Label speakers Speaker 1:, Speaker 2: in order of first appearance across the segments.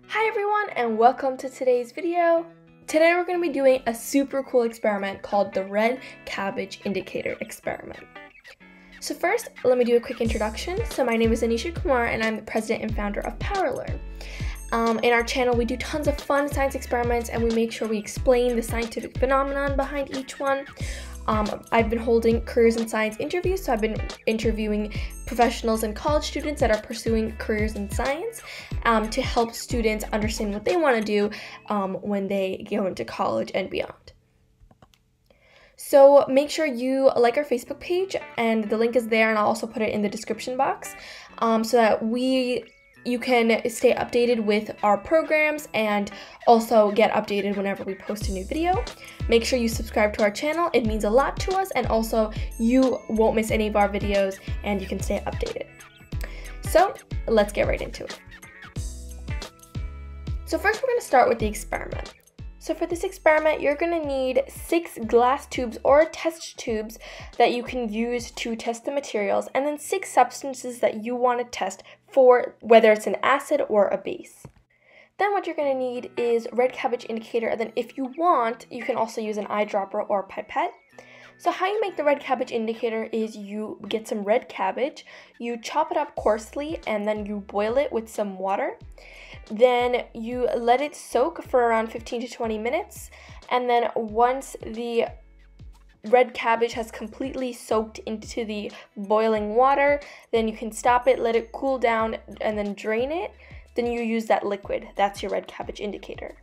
Speaker 1: Hi everyone and welcome to today's video. Today we're going to be doing a super cool experiment called the red cabbage indicator experiment. So first, let me do a quick introduction. So my name is Anisha Kumar and I'm the president and founder of PowerLearn. In our channel, we do tons of fun science experiments and we make sure we explain the scientific phenomenon behind each one. I've been holding careers in science interviews, so I've been interviewing professionals and college students that are pursuing careers in science to help students understand what they want to do when they go into college and beyond. So make sure you like our Facebook page, and the link is there, and I'll also put it in the description box so that you can stay updated with our programs and also get updated whenever we post a new video. Make sure you subscribe to our channel. It means a lot to us, and also you won't miss any of our videos and you can stay updated. So let's get right into it. So first we're going to start with the experiment. So for this experiment, you're going to need 6 glass tubes or test tubes that you can use to test the materials, and then 6 substances that you want to test for whether it's an acid or a base. Then what you're going to need is red cabbage indicator, and then if you want, you can also use an eyedropper or pipette. So how you make the red cabbage indicator is you get some red cabbage, you chop it up coarsely, and then you boil it with some water. Then you let it soak for around 15 to 20 minutes, and then once the red cabbage has completely soaked into the boiling water, then you can stop it, let it cool down, and then drain it. Then you use that liquid. That's your red cabbage indicator.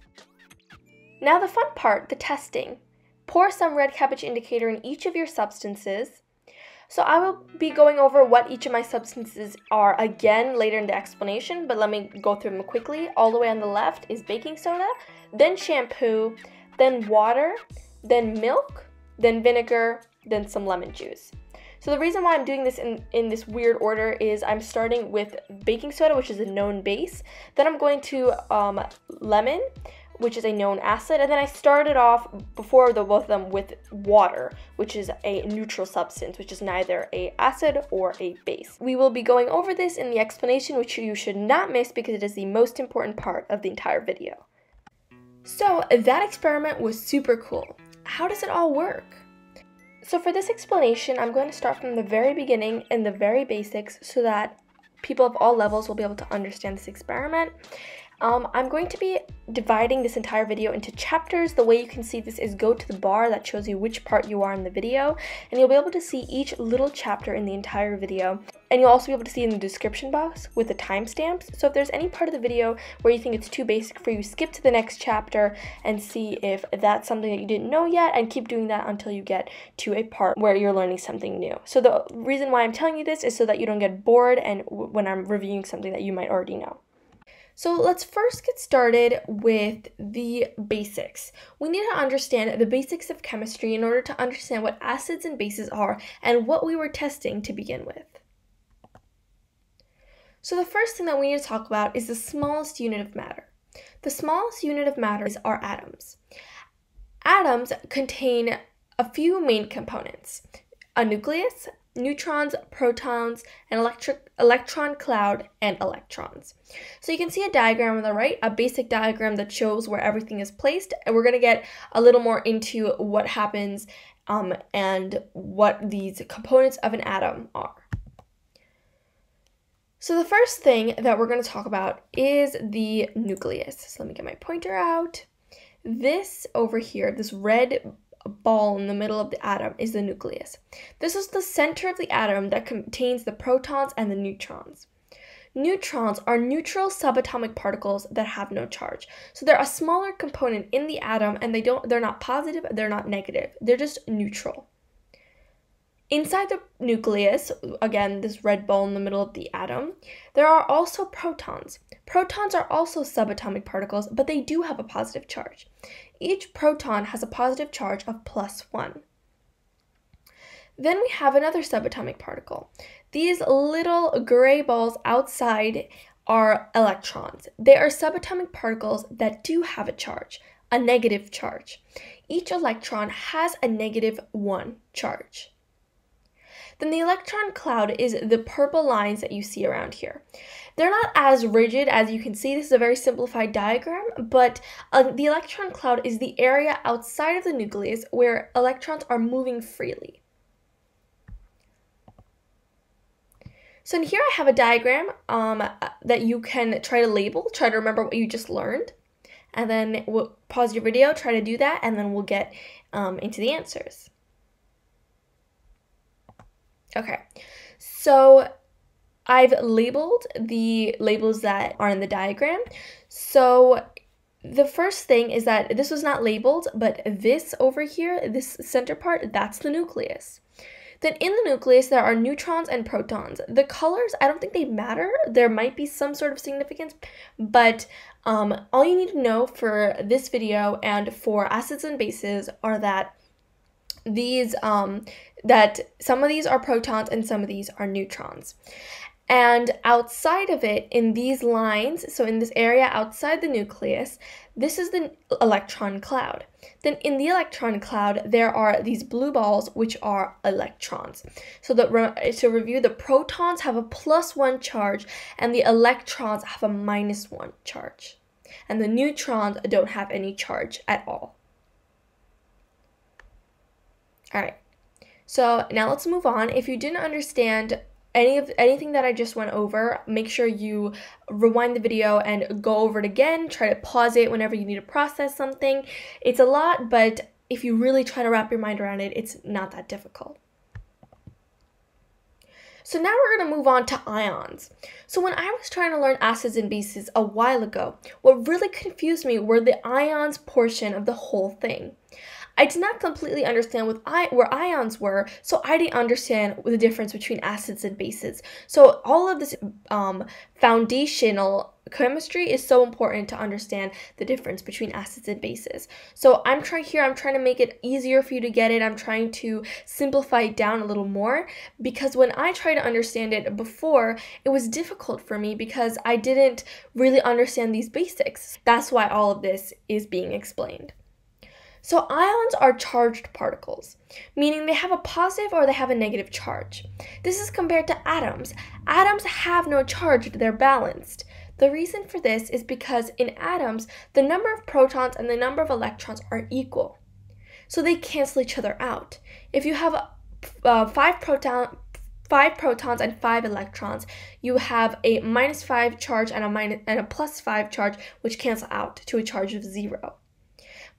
Speaker 1: Now the fun part, the testing. Pour some red cabbage indicator in each of your substances. So I will be going over what each of my substances are again later in the explanation, but let me go through them quickly. All the way on the left is baking soda, then shampoo, then water, then milk, then vinegar, then some lemon juice. So the reason why I'm doing this in this weird order is I'm starting with baking soda, which is a known base. Then I'm going to lemon, which is a known acid. And then I started off before both of them with water, which is a neutral substance, which is neither an acid or a base. We will be going over this in the explanation, which you should not miss because it is the most important part of the entire video. So that experiment was super cool. How does it all work? So for this explanation, I'm going to start from the very beginning and the very basics so that people of all levels will be able to understand this experiment. I'm going to be dividing this entire video into chapters. The way you can see this is go to the bar that shows you which part you are in the video, and you'll be able to see each little chapter in the entire video. And you'll also be able to see in the description box with the timestamps. So if there's any part of the video where you think it's too basic for you, skip to the next chapter and see if that's something that you didn't know yet, and keep doing that until you get to a part where you're learning something new. So the reason why I'm telling you this is so that you don't get bored and when I'm reviewing something that you might already know. So let's first get started with the basics. We need to understand the basics of chemistry in order to understand what acids and bases are and what we were testing to begin with. So the first thing that we need to talk about is the smallest unit of matter. The smallest unit of matter is our atoms. Atoms contain a few main components: a nucleus, neutrons, protons, an electron cloud, and electrons. So you can see a diagram on the right, a basic diagram that shows where everything is placed, and we're going to get a little more into what happens and what these components of an atom are. So the first thing that we're going to talk about is the nucleus. So let me get my pointer out. This over here, this red ball in the middle of the atom, is the nucleus. This is the center of the atom that contains the protons and the neutrons. Neutrons are neutral subatomic particles that have no charge. So they're a smaller component in the atom, and they're not positive, they're not negative. They're just neutral. Inside the nucleus, again, this red ball in the middle of the atom, there are also protons. Protons are also subatomic particles, but they do have a positive charge. Each proton has a positive charge of +1. Then we have another subatomic particle. These little gray balls outside are electrons. They are subatomic particles that do have a charge, a negative charge. Each electron has a -1 charge. then the electron cloud is the purple lines that you see around here. They're not as rigid as you can see. This is a very simplified diagram, but the electron cloud is the area outside of the nucleus where electrons are moving freely. So in here I have a diagram that you can try to label, try to remember what you just learned, and then we'll pause your video, try to do that, and then we'll get into the answers. Okay, so I've labeled the labels that are in the diagram. So the first thing is that this was not labeled, but this over here, this center part, that's the nucleus. Then in the nucleus, there are neutrons and protons. The colors, I don't think they matter. There might be some sort of significance, but all you need to know for this video and for acids and bases are that these, that some of these are protons and some of these are neutrons. And outside of it, in these lines, so in this area outside the nucleus, this is the electron cloud. Then in the electron cloud, there are these blue balls, which are electrons. So to review, the protons have a +1 charge, and the electrons have a -1 charge. And the neutrons don't have any charge at all. All right, so now let's move on. If you didn't understand anything that I just went over, make sure you rewind the video and go over it again. Try to pause it whenever you need to process something. It's a lot, but if you really try to wrap your mind around it, it's not that difficult. So now we're going to move on to ions. So when I was trying to learn acids and bases a while ago, what really confused me were the ions portion of the whole thing. I did not completely understand where ions were, so I didn't understand the difference between acids and bases. So all of this foundational chemistry is so important to understand the difference between acids and bases. So I'm trying to make it easier for you to get it. I'm trying to simplify it down a little more, because when I tried to understand it before, it was difficult for me because I didn't really understand these basics. That's why all of this is being explained. So ions are charged particles, meaning they have a positive or they have a negative charge. This is compared to atoms. Atoms have no charge, they're balanced. The reason for this is because in atoms, the number of protons and the number of electrons are equal. So they cancel each other out. If you have 5 protons and 5 electrons, you have a -5 charge and a +5 charge, which cancel out to a charge of 0.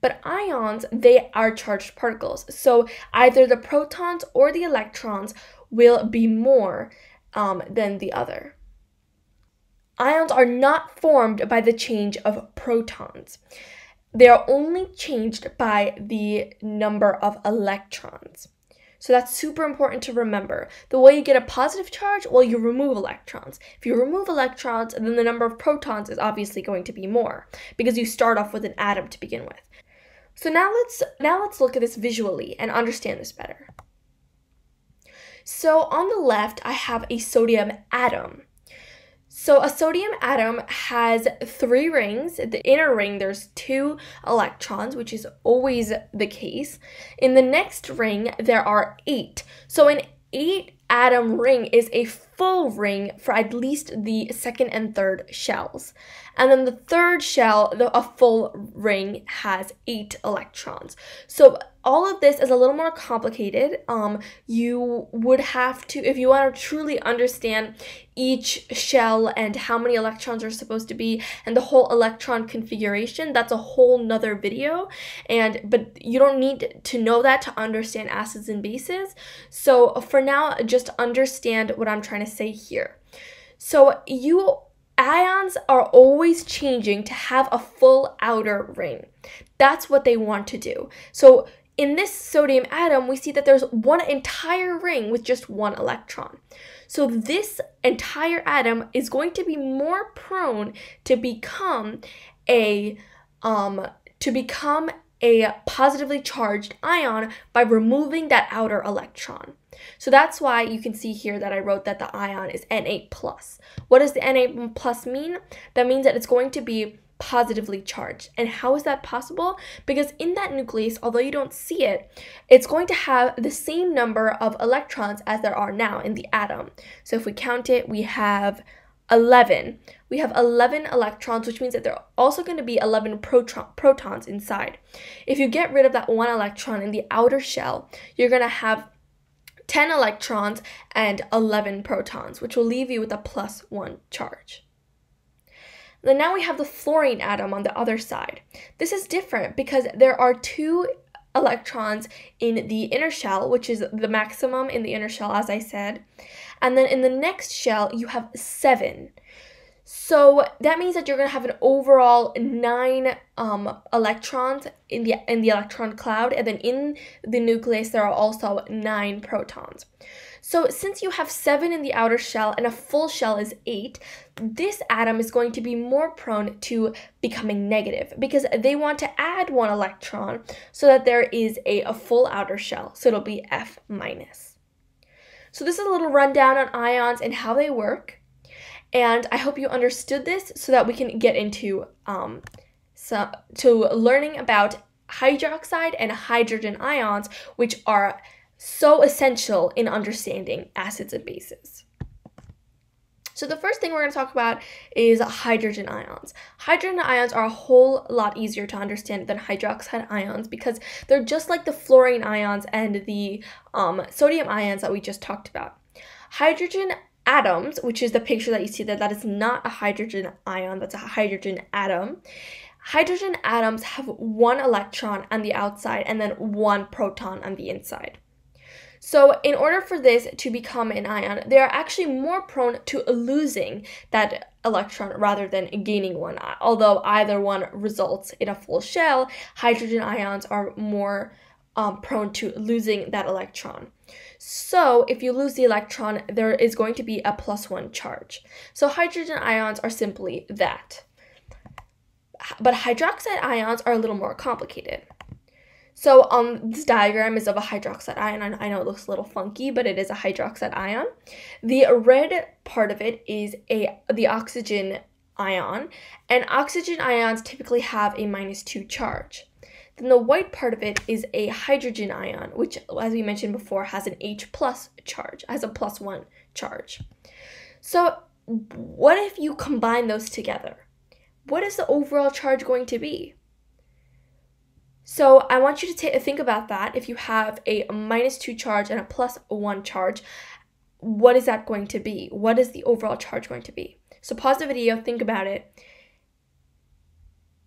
Speaker 1: But ions, they are charged particles. So either the protons or the electrons will be more than the other. Ions are not formed by the change of protons. They are only changed by the number of electrons. So that's super important to remember. The way you get a positive charge, well, you remove electrons. If you remove electrons, then the number of protons is obviously going to be more because you start off with an atom to begin with. So now let's look at this visually and understand this better. So on the left, I have a sodium atom. So a sodium atom has 3 rings. The inner ring, there's 2 electrons, which is always the case. In the next ring, there are 8. So an 8-atom ring is a full ring for at least the second and third shells. And then the third shell, a full ring, has 8 electrons. So all of this is a little more complicated. You would have to, if you want to truly understand each shell and how many electrons are supposed to be and the whole electron configuration, that's a whole nother video. But you don't need to know that to understand acids and bases. So for now, just understand what I'm trying to say here. So ions are always changing to have a full outer ring. That's what they want to do. So in this sodium atom, we see that there's one entire ring with just 1 electron. So this entire atom is going to be more prone to become a positively charged ion by removing that outer electron. So that's why you can see here that I wrote that the ion is Na+. What does the Na+ mean? That means that it's going to be positively charged. And how is that possible? Because in that nucleus, although you don't see it, it's going to have the same number of electrons as there are now in the atom. So if we count it, we have 11. We have 11 electrons, which means that there are also going to be 11 protons inside. If you get rid of that one electron in the outer shell, you're going to have 10 electrons and 11 protons, which will leave you with a +1 charge. Then now we have the fluorine atom on the other side. This is different because there are 2 electrons in the inner shell, which is the maximum in the inner shell, as I said. And then in the next shell, you have 7. So that means that you're going to have an overall 9 electrons in the electron cloud, and then in the nucleus there are also 9 protons. So since you have 7 in the outer shell and a full shell is 8, this atom is going to be more prone to becoming negative because they want to add 1 electron so that there is a full outer shell. So it'll be F-. So this is a little rundown on ions and how they work. And I hope you understood this so that we can get into learning about hydroxide and hydrogen ions, which are so essential in understanding acids and bases. So the first thing we're going to talk about is hydrogen ions. Hydrogen ions are a whole lot easier to understand than hydroxide ions because they're just like the fluorine ions and the sodium ions that we just talked about. Hydrogen atoms, which is the picture that you see there, that is not a hydrogen ion, that's a hydrogen atom. Hydrogen atoms have 1 electron on the outside and then 1 proton on the inside. So in order for this to become an ion, they are actually more prone to losing that electron rather than gaining one. Although either one results in a full shell, hydrogen ions are more prone to losing that electron. So if you lose the electron, there is going to be a +1 charge. So hydrogen ions are simply that. But hydroxide ions are a little more complicated. So this diagram is of a hydroxide ion. I know it looks a little funky, but it is a hydroxide ion. The red part of it is the oxygen ion, and oxygen ions typically have a -2 charge. Then the white part of it is a hydrogen ion, which, as we mentioned before, has an H+ charge, has a +1 charge. So what if you combine those together? What is the overall charge going to be? So I want you to think about that. If you have a -2 charge and a +1 charge, what is that going to be? What is the overall charge going to be? So pause the video, think about it.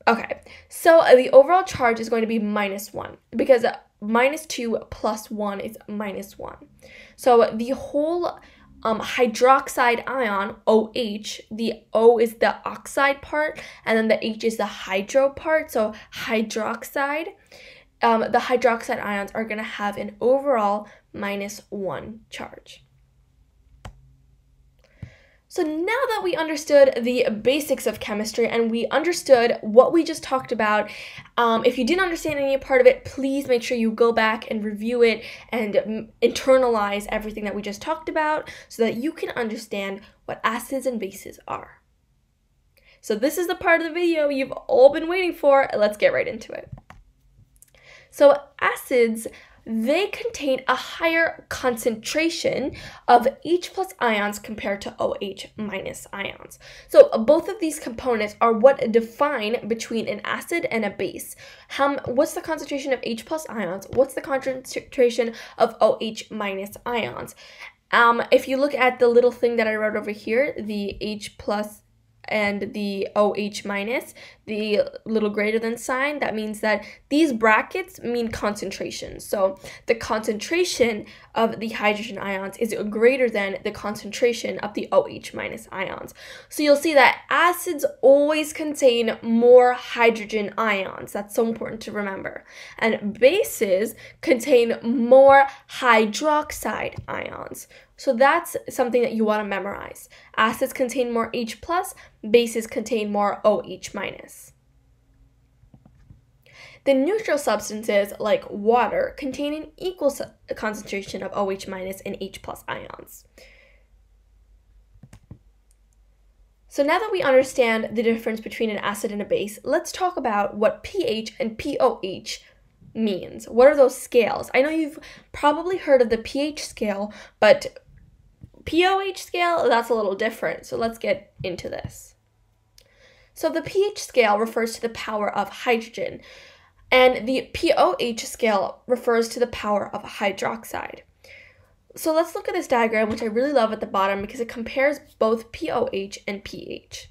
Speaker 1: Okay, so the overall charge is going to be -1 because -2 + 1 is -1. So the whole hydroxide ion, OH, the O is the oxide part, and then the H is the hydro part, so hydroxide. The hydroxide ions are going to have an overall -1 charge. So now that we understood the basics of chemistry and we understood what we just talked about, if you didn't understand any part of it, please make sure you go back and review it and internalize everything that we just talked about so that you can understand what acids and bases are. So this is the part of the video you've all been waiting for. Let's get right into it. So acids, they contain a higher concentration of H+ ions compared to OH- ions. So both of these components are what define between an acid and a base. What's the concentration of H+ ions? What's the concentration of OH- ions? If you look at the little thing that I wrote over here, the H+ and the OH-, the little greater than sign, that means that these brackets mean concentration. So the concentration of the hydrogen ions is greater than the concentration of the OH- ions. So you'll see that acids always contain more hydrogen ions. That's so important to remember. And bases contain more hydroxide ions. So that's something that you want to memorize. Acids contain more H+, bases contain more OH-. The neutral substances, like water, contain an equal concentration of OH- and H+ ions. So now that we understand the difference between an acid and a base, let's talk about what pH and pOH means. What are those scales? I know you've probably heard of the pH scale, but pOH scale, that's a little different. So let's get into this. So the pH scale refers to the power of hydrogen, and the pOH scale refers to the power of hydroxide. So let's look at this diagram, which I really love at the bottom because it compares both pOH and pH.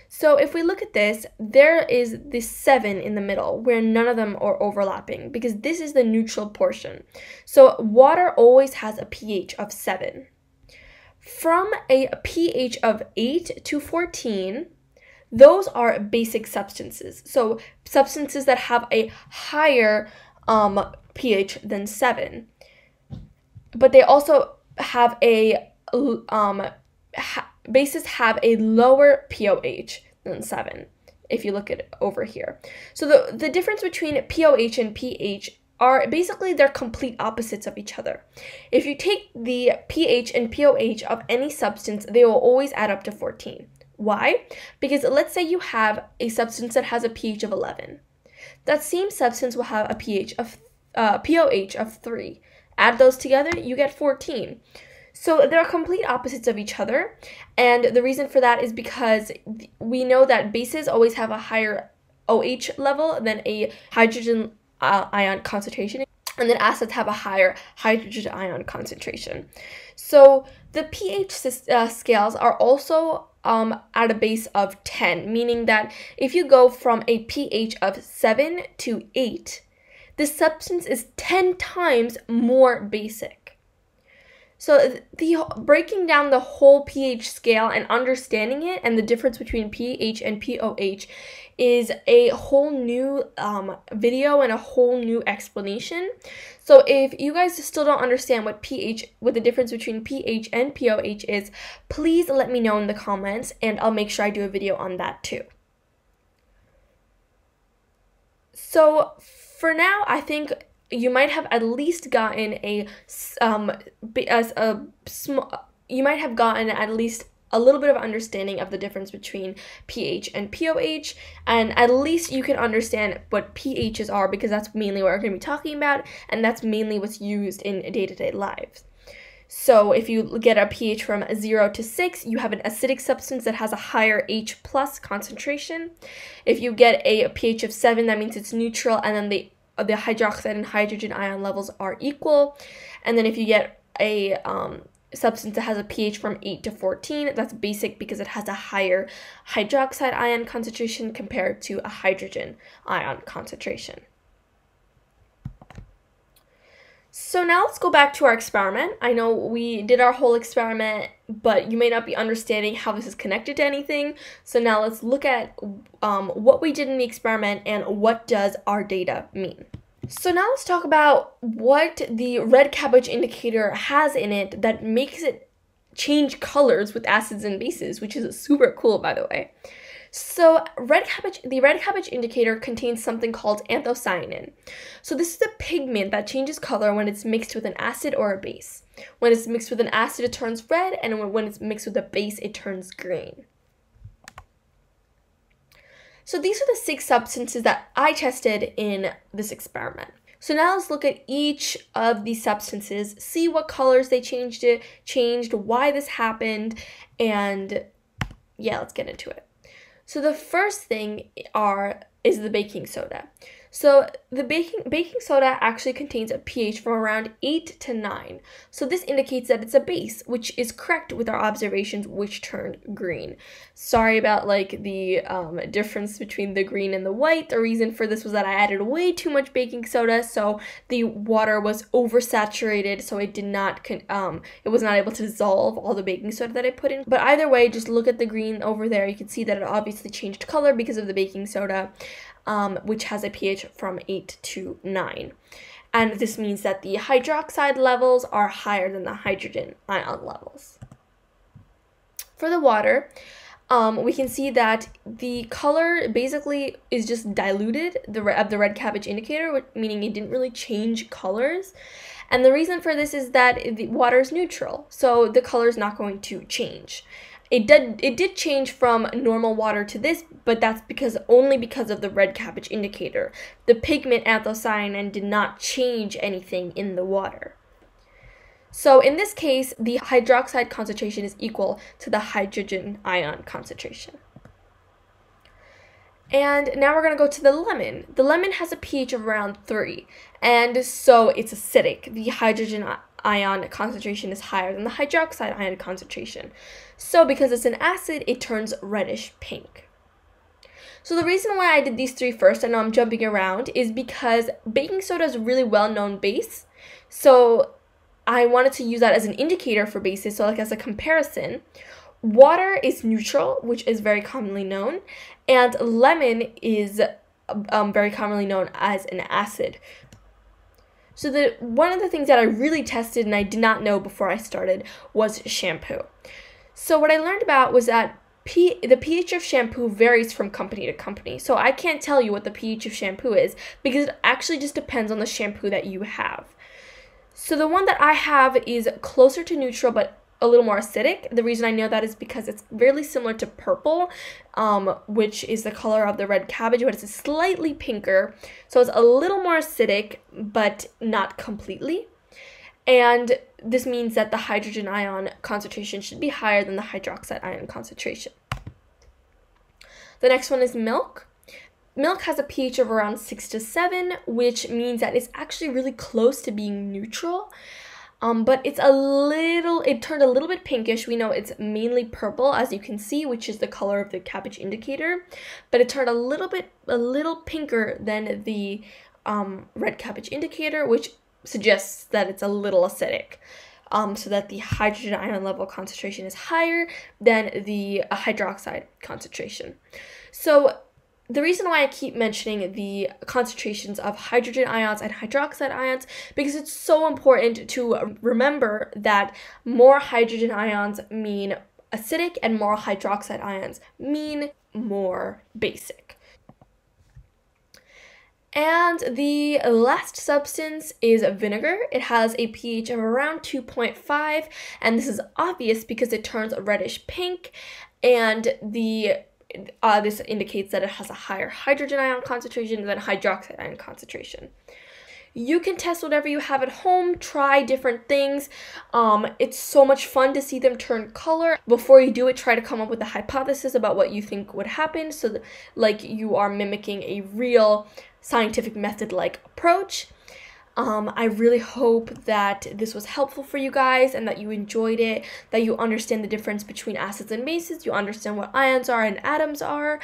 Speaker 1: So if we look at this, there is this 7 in the middle where none of them are overlapping because this is the neutral portion. So water always has a pH of 7. From a pH of 8 to 14, those are basic substances. So substances that have a higher pH than 7. But they also have a, bases have a lower pOH than 7, if you look at it over here. So the difference between pOH and pH are basically they're complete opposites of each other. If you take the pH and pOH of any substance, they will always add up to 14. Why? Because let's say you have a substance that has a pH of 11. That same substance will have a pOH of 3. Add those together, you get 14. So they're complete opposites of each other, and the reason for that is because we know that bases always have a higher OH level than a hydrogen ion concentration, and then acids have a higher hydrogen ion concentration. So the pH scales are also at a base of 10, meaning that if you go from a pH of 7 to 8, the substance is 10 times more basic. So breaking down the whole pH scale and understanding it and the difference between pH and pOH is a whole new video and a whole new explanation. So if you guys still don't understand what the difference between pH and pOH is, please let me know in the comments and I'll make sure I do a video on that too. So for now, I think you might have at least gotten you might have gotten at least a little bit of understanding of the difference between pH and pOH, and at least you can understand what pHs are because that's mainly what we're going to be talking about, and that's mainly what's used in day-to-day lives. So if you get a pH from 0 to 6, you have an acidic substance that has a higher H+ concentration. If you get a pH of 7, that means it's neutral, and then the hydroxide and hydrogen ion levels are equal. And then if you get a substance that has a pH from 8 to 14, that's basic because it has a higher hydroxide ion concentration compared to a hydrogen ion concentration. So now let's go back to our experiment. I know we did our whole experiment, but you may not be understanding how this is connected to anything. So now let's look at what we did in the experiment and what does our data mean. So now let's talk about what the red cabbage indicator has in it that makes it change colors with acids and bases, which is super cool, by the way. So the red cabbage indicator contains something called anthocyanin. So this is a pigment that changes color when it's mixed with an acid or a base. When it's mixed with an acid, it turns red, and when it's mixed with a base, it turns green. So these are the 6 substances that I tested in this experiment. So now let's look at each of these substances, see what colors they changed, why this happened, and yeah, let's get into it. So the first thing is the baking soda. So the baking soda actually contains a pH from around 8 to 9. So this indicates that it's a base, which is correct with our observations, which turned green. Sorry about the difference between the green and the white. The reason for this was that I added way too much baking soda, so the water was oversaturated, so it was not able to dissolve all the baking soda that I put in. But either way, just look at the green over there. You can see that it obviously changed color because of the baking soda. Which has a pH from 8 to 9. And this means that the hydroxide levels are higher than the hydrogen ion levels. For the water, we can see that the color basically is just diluted, the red cabbage indicator, meaning it didn't really change colors. And the reason for this is that the water is neutral, so the color is not going to change. It did change from normal water to this, but that's only because of the red cabbage indicator. The pigment anthocyanin did not change anything in the water. So in this case, the hydroxide concentration is equal to the hydrogen ion concentration. And now we're going to go to the lemon. The lemon has a pH of around 3, and so it's acidic. The hydrogen ion concentration is higher than the hydroxide ion concentration. So because it's an acid, it turns reddish pink. So the reason why I did these three first, I know I'm jumping around, is because baking soda is a really well-known base. So I wanted to use that as an indicator for bases, so like as a comparison. Water is neutral, which is very commonly known, and lemon is very commonly known as an acid. So one of the things that I really tested and I did not know before I started was shampoo. So what I learned about was that the pH of shampoo varies from company to company. So I can't tell you what the pH of shampoo is because it actually just depends on the shampoo that you have. So the one that I have is closer to neutral but a little more acidic. The reason I know that is because it's really similar to purple, which is the color of the red cabbage, but it's slightly pinker. So it's a little more acidic, but not completely. And this means that the hydrogen ion concentration should be higher than the hydroxide ion concentration. The next one is milk. Milk has a pH of around 6 to 7, which means that it's actually really close to being neutral. But it turned a little bit pinkish. We know it's mainly purple, as you can see, which is the color of the cabbage indicator. But it turned a little pinker than the red cabbage indicator, which suggests that it's a little acidic. So that the hydrogen ion level concentration is higher than the hydroxide concentration. So the reason why I keep mentioning the concentrations of hydrogen ions and hydroxide ions, because it's so important to remember that more hydrogen ions mean acidic and more hydroxide ions mean more basic. And the last substance is vinegar. It has a pH of around 2.5, and this is obvious because it turns reddish pink, and this indicates that it has a higher hydrogen ion concentration than hydroxide ion concentration. You can test whatever you have at home, try different things. It's so much fun to see them turn color. Before you do it, try to come up with a hypothesis about what you think would happen, so that, like, you are mimicking a real scientific method-like approach. I really hope that this was helpful for you guys and that you enjoyed it, that you understand the difference between acids and bases, you understand what ions are and atoms are.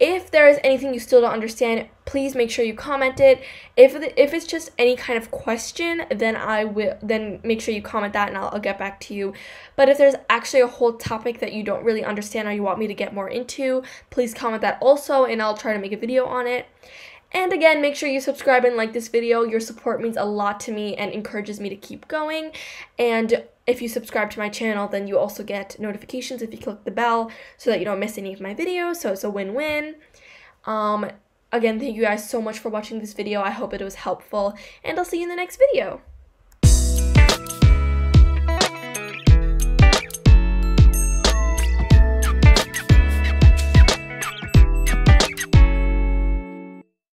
Speaker 1: If there is anything you still don't understand, please make sure you comment it. If it's just any kind of question, then make sure you comment that and I'll get back to you. But if there's actually a whole topic that you don't really understand or you want me to get more into, please comment that also and I'll try to make a video on it. And again, make sure you subscribe and like this video. Your support means a lot to me and encourages me to keep going. And if you subscribe to my channel, then you also get notifications if you click the bell so that you don't miss any of my videos. So it's a win-win. Again, thank you guys so much for watching this video. I hope it was helpful, and I'll see you in the next video.